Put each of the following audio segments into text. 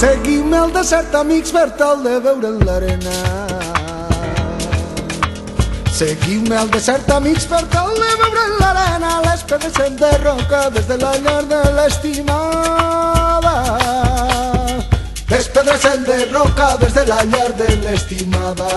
Seguim el desert, amics, per tal de veure l'arena. Seguim el desert, amics, per tal de veure l'arena. Les pedres de roca des de la llar de l'estimada. Les pedres de roca des de la llar de l'estimada.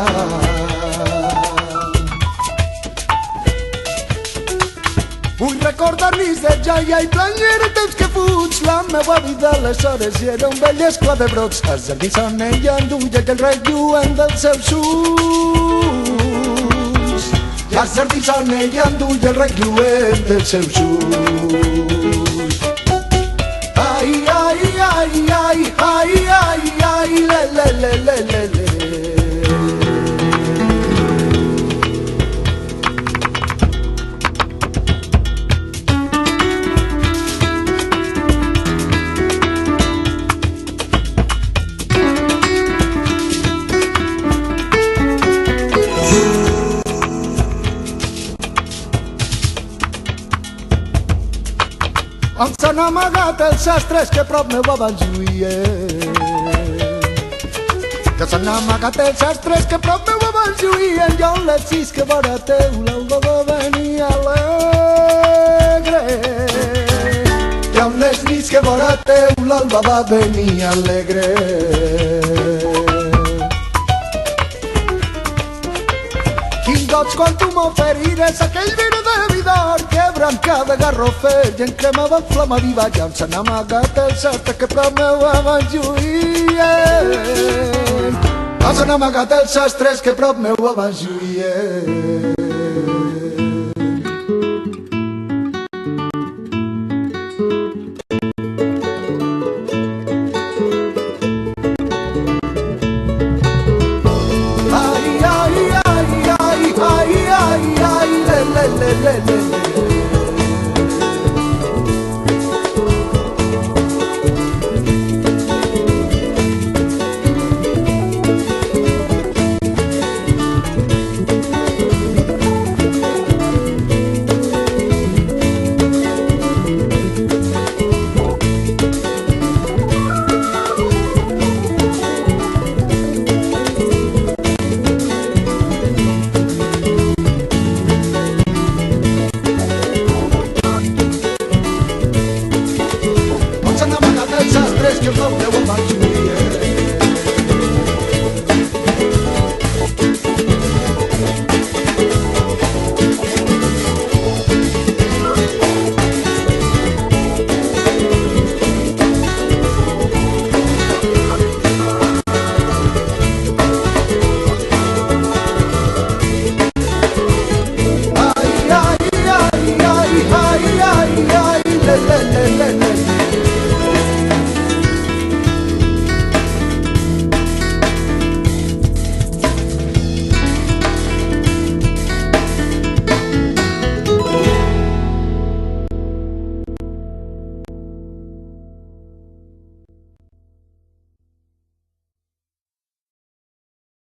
Vull recordar-los de joia i planger el temps que fuig. La meua vida aleshores era un vell esclau de brocs. Els jardins on ella enduia que el rei lluent dels seus ulls. I els jardins on ella enduia el rei lluent dels seus ulls. Ai, ai, ai, ai, ai, ai, ai, le, le, le, le, le, le. On s'han amagat els sastres que prop meu abans lluïen. Que s'han amagat els sastres que prop meu abans lluïen. I on les sis que vora teu l'albada venia alegre. I on les nits que vora teu l'albada venia alegre. Quin goig quan tu m'oferires aquell vino de vidor que branca de garrofer i en cremava flama viva. I on s'han amagat els sastres que prop meu abans lluïen. On s'han amagat els sastres que prop meu abans lluïen. Ai, ai, ai, ai, ai, ai, ai, le, le, le, le, le.